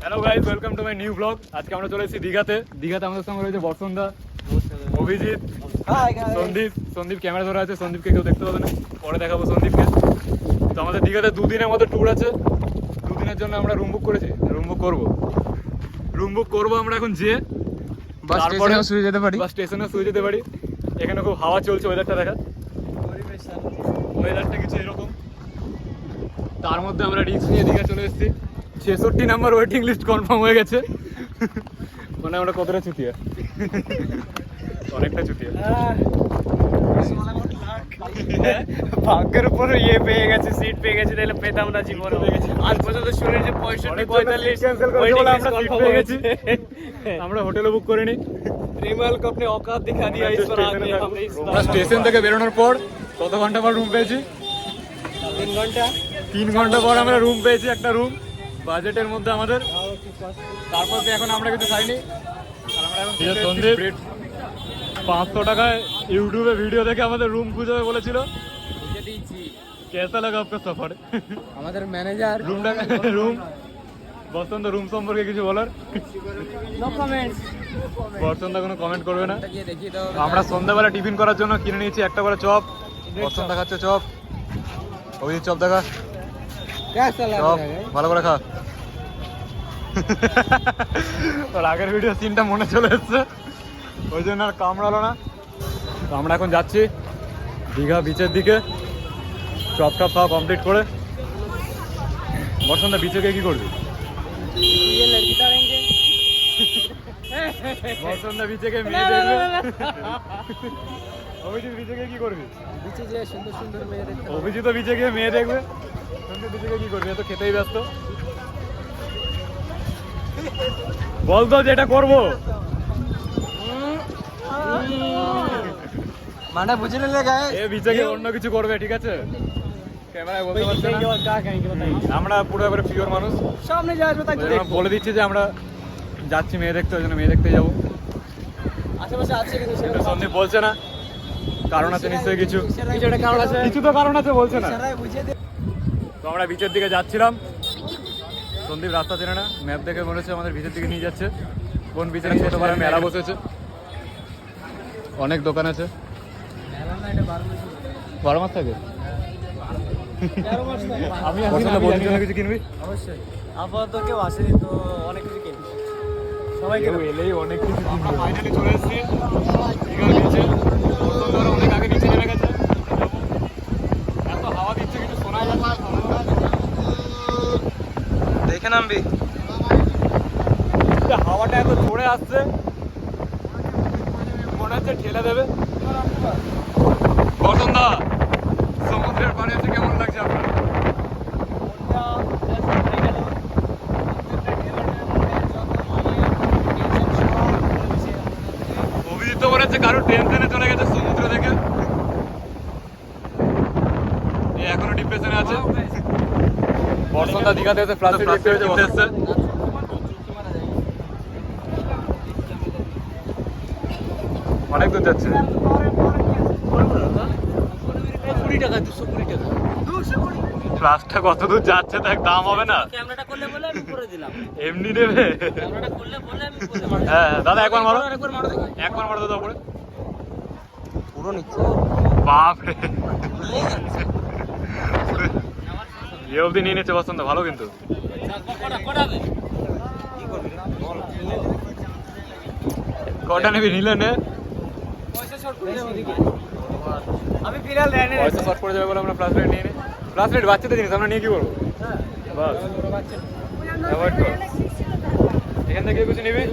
Hello guys, welcome to my new blog. আজকে আমরা চলে এসেছি দীঘাতে। আমাদের সঙ্গে রয়েছে বর্ষণ দা, অভিজিৎ, সন্দীপ ক্যামেরা ধরে আছে। সন্দীপকে কেউ দেখতে পাবে না, পরে দেখাবো সন্দীপকে। তো আমাদের দীঘাতে দুদিনের মতো ট্যুর আছে। দুদিনের জন্য আমরা রুম বুক করেছি, রুম বুক করবো আমরা এখন। যে তারপরে শুয়ে যেতে পারি, বা স্টেশনে শুয়ে যেতে পারি। এখানে খুব হাওয়া চলছে, ওয়েদারটা দেখা, ওয়েদারটা কিছু এরকম। তার মধ্যে আমরা রিস্ক নিয়ে দীঘা চলে এসেছি। 66 নাম্বার ওয়েটিং লিস্ট কনফার্ম হয়ে গেছে। মানে আমরা কতটা ছুটিয়া, অনেকটা ছুটিয়া। ভাগ্যের উপর ইয়ে পেয়ে গেছে, সিট পেয়ে গেছে, তাহলে পেতাম না জীবনে। আজ পর্যন্ত শুনেছি 65-45 ক্যান্সেল করে বলে আমরা সিট পেয়ে গেছি। আমরা হোটেলে বুক করিনি। রিমাল को अपने औकात दिखा दिया इस पर आके हमने इस আমরা স্টেশন থেকে বেরোনোর পর কত ঘন্টা পর রুম পেয়েছি? 3 ঘন্টা 3 ঘন্টা পর আমরা রুম পেয়েছি, একটা রুম বাজেটের মধ্যে আমাদের। তারপর এখন আমরা কিছু খাইনি। সন্দীপ 500 টাকায় ইউটিউবে ভিডিও দেখে আমাদের রুম খুঁজে বলেছিল। কেসা লাগা আপনার সফর? আমাদের ম্যানেজার রুম বসন্ত রুম সম্পর্কে কিছু বলার? No comments. বসন্ত কোনো কমেন্ট করবে না। দেখি তো আমরা সন্ধ্যাবেলা টিফিন করার জন্য কিনে নিয়েছি একটা করে চপ। বসন্ত খাচ্ছে চপ। অভিজিৎ চপ দেখা, कैसा लग চপ रहा है? ভালো করে খা। তোর আগের ভিডিও সিনটা মনে চলে এসছে, ওই জন্য আর কামড়ালো না। তো আমরা এখন যাচ্ছি দীঘা বিচের দিকে। চপ টপ খাওয়া কমপ্লিট করে। বসন্ত বিচে গিয়ে কি করবি? ये लड़की तारेंगे। বসন্ত বিচে গিয়ে মেয়ে দেখবে। অভিজিৎ বিচে গিয়ে কি করবি? बीचे যে সুন্দর সুন্দর মেয়ে দেখতে। অভিজিৎ বিচে গিয়ে মেয়ে দেখবে। সন্দীপ বিচে গিয়ে কি করবি? এত খেতেই ব্যস্ত। বলতো যেটা করবো। माना बुझे नहीं लगा है। এ বিচে গিয়ে অন্য কিছু করবে, ঠিক আছে? ক্যামেরায় বলতে পারছে না। और क्या कहेंगे बताइए। আমরা পুরো এবারে পিওর মানুষ। सामने जा बता ওই জন্য বলে দিচ্ছি যে আমরা যাচ্ছি মেয়ে দেখতে, ওই জন্য মেয়ে দেখতে যাবো। আশেপাশে আছে কিন্তু কিন্তু সন্দীপ বলছে না, কারণ আছে নিশ্চয়ই কিছু। কিছুটা কারণ আছে। কিছু তো কারণ আছে, বলছে না। ইশারায় বুঝিয়ে দে। তো আমরা বিচের দিকে যাচ্ছিলাম। সন্দীপ রাস্তা চেনে না, ম্যাপ দেখে মনে হচ্ছে আমাদের বিচের দিকে নিয়ে যাচ্ছে। কোন বিচের ছোট পাড়ায় মেলা বসেছে, অনেক দোকান আছে। 12 মাস থাকে। আমি বলছি জন্য কিছু কিনবি? অবশ্যই। আপাতত কেউ আসেনি তো অনেক কিছু কিনবি। সবাইকে কেউ এলেই অনেক কিছু কিনবি। ফাইনালি চলে এসেছি দীঘার বিচে। বসন্তরা অনেক আগে নিচে নেমে গেছে। এত হাওয়া দিচ্ছে কিছু শোনা যাচ্ছে না। দেখে নামবি। হাওয়াটা এত জোরে আসছে, মনে হচ্ছে ঠেলে দেবে। বসন্তদা, সমুদ্রের পাড়ে এসে কেমন লাগছে আপনার? অভিজিৎ তো মনে হচ্ছে কারো টেনশনে চলে গেছে সমুদ্র থেকে। এখনো ডিপ্রেশনে আছে। বর্ষণদা দীঘাতে এসে প্লাস্টিক দেখতে হয়েছে, বসে এসছে। অনেক দূর যাচ্ছে। 20 টাকা 220 টাকা। ক্লাসটা কত দূর যাচ্ছে তার দাম হবে না? ক্যামেরাটা করলে বলে আমি করে দিলাম। এমনি নেবে? ক্যামেরাটা করলে বলে আমি করে দিলাম। হ্যাঁ দাদা, একবার মারো, একবার মারো দেখি। একবার মারো দাদা উপরে। পুরো নিচ্ছে। বাপ রে, নিয়ে যাচ্ছে। এ অবধি নিয়ে নিচ্ছে বসন্ত, ভালো কিন্তু। কটা নেবি? নিলে নে। পয়সা শর্ট করে যাও ওদিকে। আমি ফিরাল রেনে পয়সা শর্ট করে যাবে বলে আমরা ফ্লাশ লাইট নিয়ে নিই। ফ্লাশ লাইট বাচ্চাদের জিনিস, আমরা নিয়ে কি করবো? বাস অ্যাভয়েড কর। এখান থেকে কিছু নিবি?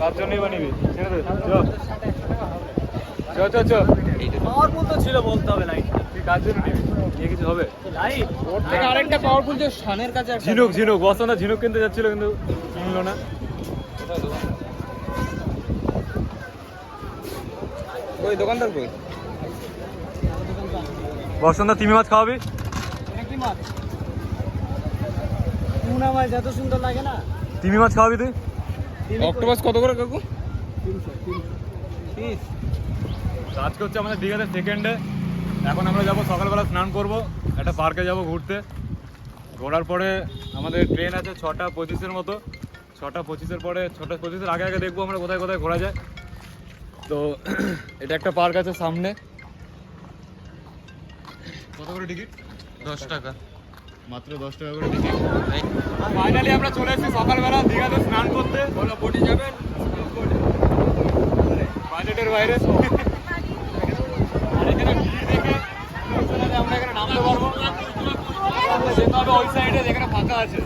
5 জন নিবা নিবি? ছেড়ে দে, চ। পাওয়ারফুল তো ছিল, বলতে হবে লাইট। তুই কার জন্য নিবি? নিয়ে কিছু হবে? লাইট ওর থেকে আরেকটা পাওয়ারফুল যে শানের কাছে একটা। ঝিনুক বসন্ত ঝিনুক কিনতে যাচ্ছিল কিন্তু কিনলো না। ওই দোকানদার কই? বসন্ত তিমি মাছ খাওয়াবি? এটা কি মাছ? টুনা মাছ এত সুন্দর লাগে না? তিমি মাছ খাওয়াবি তুই? অক্টোপাস কত করে কাকু? 300 আজকে হচ্ছে আমাদের দীঘাতে সেকেন্ড ডে। এখন আমরা যাবো সকালবেলা, স্নান করবো, একটা পার্কে যাবো ঘুরতে। ঘোরার পরে আমাদের ট্রেন আছে 6:25 মতো। 6:25 পরে 6:25 আগে আগে দেখবো আমরা কোথায় কোথায় ঘোরা যায়। তো এটা একটা পার্ক আছে সামনে। কত করে টিকিট? 10 টাকা। মাত্র 10 টাকা করে টিকিট। ফাইনালি আমরা চলে এসেছি সকালবেলা দীঘাতে স্নান করতে। বলো বোটে যাবেন? বাজেটের বাইরে। আর এখানে ভিড় দেখে আমরা এখানে নামতে পারবো। যেতে হবে ওই সাইডে যেখানে ফাঁকা আছে।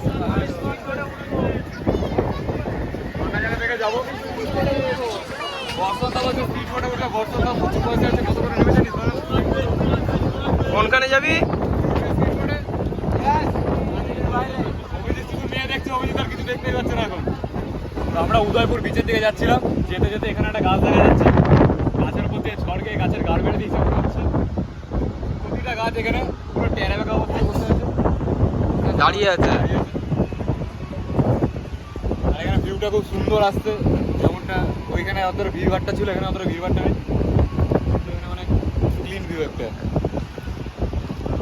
ফাঁকা জায়গা থেকে যাবো। বর্ষণ দাও স্পিড বোটে উঠে বর্ষণ দাও প্রচুর পয়সা আছে। কত করে নেবে জানিস? কোনখানে যাবি? অভিজিৎ শুধু মেয়ে দেখছে, অভিজিৎ আর কিছু দেখতেই পাচ্ছে না এখন। তো আমরা উদয়পুর বিচের দিকে যাচ্ছিলাম। যেতে যেতে এখানে একটা গাছ দেখা যাচ্ছে। গাছের উপর দিয়ে ঝড় গিয়ে গাছের গাড় বেড়ে দিয়েছে মনে হচ্ছে। প্রতিটা গাছ এখানে পুরো টেরা বেঁকা অবস্থায় বসে আছে, দাঁড়িয়ে আছে। আর এখানে ভিউটা খুব সুন্দর আসছে। যেমনটা ওইখানে অতটা ভিড়ভাড়টা ছিল, এখানে অতটা ভিড়ভাড়টা নেই। এখানে অনেক ক্লিন ভিউ একটা।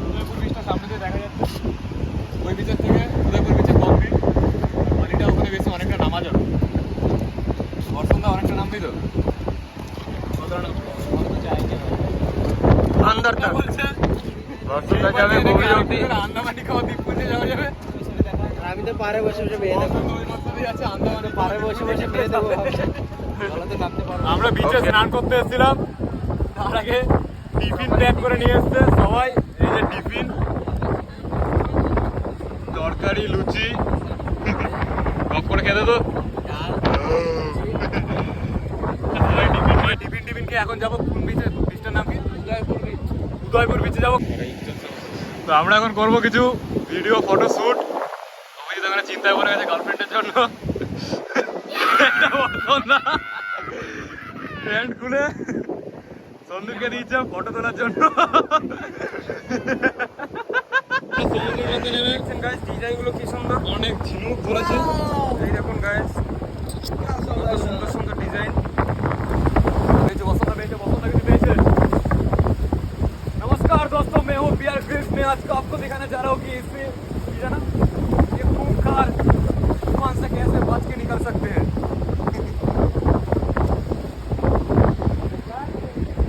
উদয়পুর বিচটা সামনে দিয়ে দেখা যাচ্ছে। ওই বিচের থেকে উদয়পুর বিচে কম ভিড়। পানিটা ওখানে বেশি অনেকটা নামা যাবে। বর্ষণদা অনেকটা নামবি তো? কতটা নামবি? अंदर तक বলছে বর্ষণদা যাবে গভীর অবধি। আন্দামানি খাওয়া দ্বীপপুঞ্জে যাওয়া যাবে। আমি তো পারে বসে বসে মেয়ে দেখো। বর্ষণ ওই রাস্তাতেই আছে, আন্দামানে পারে বসে বসে মেয়ে দেখো। বলাতে নামতে পারবো। আমরা বিচে স্নান করতে এসেছিলাম। তার আগে টিফিন প্যাক করে নিয়ে এসছে সবাই। এই যে টিফিন, তরকারি, লুচি। কপ করে খেতে তো সবাই টিফিন নিয়ে টিফিন খেয়ে এখন যাবো কোন বিচে? বিচটার নাম কি? উদয়পুর বিচে যাবো। তো আমরা এখন করবো কিছু ভিডিও ফটো শ্যুট। অভিজিৎ ওখানে চিন্তায় পড়ে গেছে গার্লফ্রেন্ডের জন্য। প্যান্ট খুলে সন্দীপকে দিয়েছে ফটো তোলার জন্য। সমুদ্রের মধ্যে নেমে ডিজাইনগুলো কি সুন্দর। অনেক ঝিনুক ধরেছে। এই দেখুন গাইস, কত সুন্দর সুন্দর ডিজাইন। पेचे बसंता किसी पेचे। नमस्कार दोस्तों, मैं हूँ बियर ग्रिल्स। मैं आज को आपको दिखाने जा रहा हूँ कि इसमें ये ना ये खूंखार तूफान से कैसे बच के निकल सकते हैं।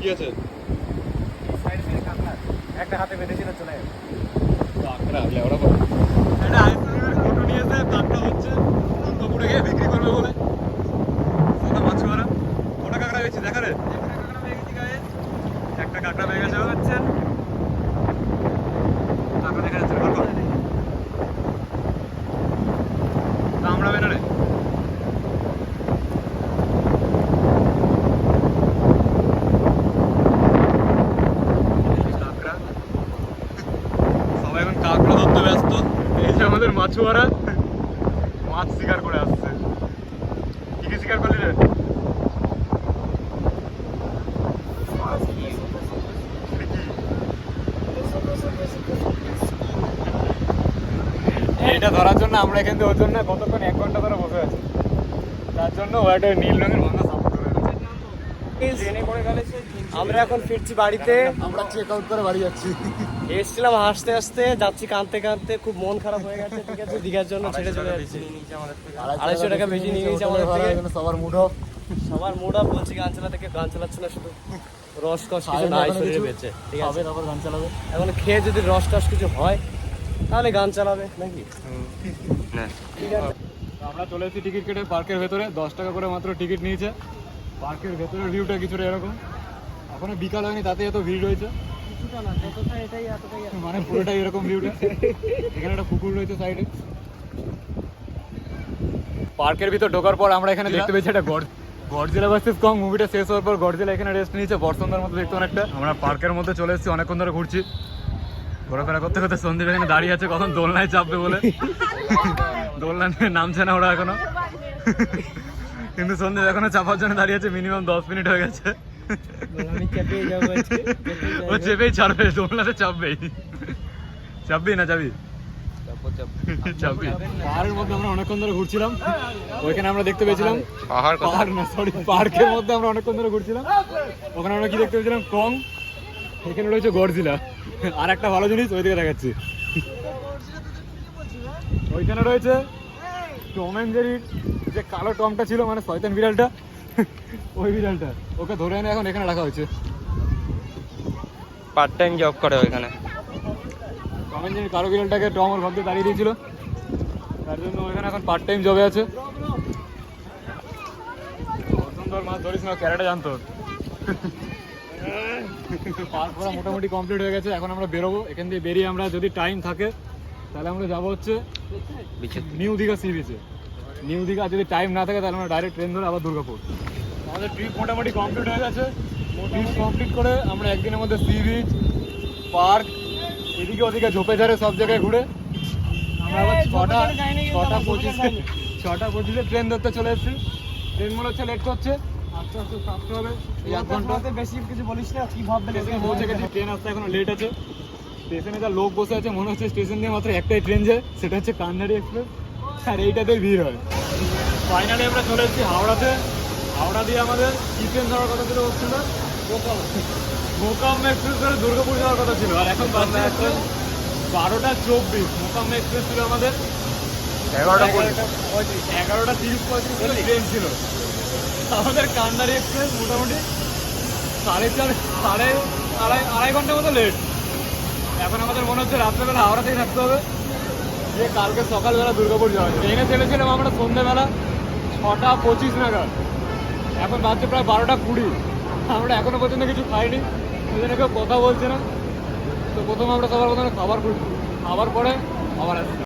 কি আছে? সাইড থেকে কাঁকড়া একটা হাতে বেঁধেছিল চলে গেল। কাঁকড়া লেওড়া বলে। এটা আইসক্রিমের ফটো নিয়েছে, কাঁকড়া হচ্ছে দুপুরে গিয়ে বিক্রি করবে বলে। সাদা মাছ মারা কটা কাঁকড়া পেয়েছি দেখা রে। একটা কাঁকড়া পেয়ে গেছে হচ্ছে। কাঁকড়া দেখা যাচ্ছে কামড়াবে না রে। কাঁকড়া সবাই এখন কাঁকড়া ধরতে ব্যস্ত। এই যে আমাদের মাছুয়ারা মাছ শিকার করে আসছে। কি কি শিকার করলি রে? এইটা ধরার জন্য আমরা এখান থেকে ওর জন্য কতক্ষণ 1 ঘন্টা ধরে বসে আছি। তার জন্য ও একটা নীল রঙের ভাঙা সাপোর্ট করে আছে। আমরা এখন ফিরছি বাড়িতে। আমরা চেক আউট করে বাড়ি যাচ্ছি। এসেছিলাম হাসতে হাসতে, যাচ্ছি কাঁদতে কাঁদতে। খুব মন খারাপ হয়ে গেছে। ঠিক আছে, দীঘার জন্য ছেড়ে চলে যাচ্ছি। 250 টাকা বেশি নিয়ে নিয়েছে আমাদের থেকে। সবার মুড অফ। সবার মুড অফ। বলছি গান চালাতে, কেউ গান চালাচ্ছে না, শুধু রস টস কিছু নাই শরীরে বেঁচে। ঠিক আছে, তারপর গান চালাবে। এখন খেয়ে যদি রস টস কিছু হয় তাহলে গান চালাবে নাকি? ঠিক আছে, তো আমরা চলে এসেছি টিকিট কেটে পার্কের ভেতরে। 10 টাকা করে মাত্র টিকিট নিয়েছে। পার্কের ভেতরের ভিউটা কিছুটা এরকম। এখনো বিকাল হয়নি, তাতে এত ভিড় রয়েছে। কিছুটা না, যতটা এটাই এতটাই। মানে পুরোটাই এরকম ভিউটা। এখানে একটা পুকুর রয়েছে সাইডে। পার্কের ভিতর ঢোকার পর আমরা এখানে দেখতে পেয়েছি একটা গডজিলা ভার্সেস কং মুভিটা শেষ হওয়ার পর গডজিলা এখানে রেস্ট নিয়েছে বর্ষণদার মতো দেখতে অনেকটা। আমরা পার্কের মধ্যে চলে এসেছি, অনেকক্ষণ ধরে ঘুরছি। ঘোরাফেরা করতে করতে সন্দীপ এখানে দাঁড়িয়ে আছে কখন দোলনায় চাপবে বলে। দোলনা নিয়ে নামছে না ওরা এখনো। কিন্তু সন্দীপ এখনো চাপার জন্য দাঁড়িয়ে আছে। মিনিমাম 10 মিনিট হয়ে গেছে। আমি চেপেই যাবো আজকে। ও চেপেই ছাড়বে, দোলনাতে চাপবেই। চাপবি না যাবি? চাপবি। পাহাড়ের মধ্যে আমরা অনেকক্ষণ ধরে ঘুরছিলাম। ওইখানে আমরা দেখতে পেয়েছিলাম পাহাড় না সরি পার্কের মধ্যে আমরা অনেকক্ষণ ধরে ঘুরছিলাম। ওখানে আমরা কি দেখতে পেয়েছিলাম? কং। এখানে রয়েছে গডজিলা। আর একটা ভালো জিনিস ওইদিকে দেখাচ্ছি। ওইখানে রয়েছে টম অ্যান্ড জেরির যে কালো টমটা ছিল, মানে শয়তান বিড়ালটা, ওই বিড়ালটা ওকে ধরে এনে এখন এখানে রাখা হয়েছে। পার্ট টাইম জব করে ওইখানে। টম অ্যান্ড জেরির কালো বিড়ালটাকে টম ওর ভাবতে দাঁড়িয়ে দিয়েছিল, তার জন্য ওইখানে এখন পার্ট টাইম জবে আছে। সুন্দর মাছ ধরিস না, ক্যারেটে জানতো। পার্ক করা মোটামুটি কমপ্লিট হয়ে গেছে, এখন আমরা বেরোবো এখান দিয়ে। বেরিয়ে আমরা যদি টাইম থাকে তাহলে আমরা যাবো হচ্ছে নিউ দীঘা সি বিচে। নিউ দীঘা যদি টাইম না থাকে তাহলে আমরা ডাইরেক্ট ট্রেন ধরে আবার দুর্গাপুর। আমাদের ট্রিপ মোটামুটি কমপ্লিট হয়ে গেছে। ট্রিপ কমপ্লিট করে আমরা একদিনের মধ্যে সি বিচ, পার্ক, এদিকে ওদিকে ঝোপে ঝাড়ে সব জায়গায় ঘুরে আমরা আবার 6:25 ট্রেন ধরতে চলে এসেছি। ট্রেন মনে হচ্ছে লেট করছে, আস্তে আস্তে আসতে হবে এই 1 ঘন্টা। বেশি কিছু বলিস না, কি ভাববে? স্টেশনে পৌঁছে গেছি, ট্রেন আসতে এখনো লেট আছে। স্টেশনে যা লোক বসে আছে মনে হচ্ছে স্টেশন দিয়ে মাত্র একটাই ট্রেন যায়, সেটা হচ্ছে কান্নাড়ি এক্সপ্রেস, আর এইটাতেই ভিড় হয়। ফাইনালি আমরা চলে এসেছি হাওড়াতে। হাওড়া দিয়ে আমাদের কি ট্রেন যাওয়ার কথা ছিল হচ্ছে না, মোকাম এক্সপ্রেস ধরে দুর্গাপুর যাওয়ার কথা ছিল। আর এখন বাজে হচ্ছে 12:24। মোকাম এক্সপ্রেস ছিল আমাদের 11:30 ট্রেন ছিল। আমাদের কান্নাড়ি এক্সপ্রেস মোটামুটি আড়াই ঘন্টার মতো লেট। এখন আমাদের মনে হচ্ছে রাত্রেবেলা হাওড়াতেই থাকতে হবে, যে কালকে সকালবেলা দুর্গাপুর যাওয়া যায়। ট্রেনে চলেছিলাম আমরা সন্ধ্যেবেলা 6:25 নাগাদ, এখন বাজছে প্রায় 12:20। আমরা এখনো পর্যন্ত কিছু খাইনি, সেজন্য কেউ কথা বলছে না। তো প্রথমে আমরা সবার প্রথমে খাবার পরে আবার আসছি।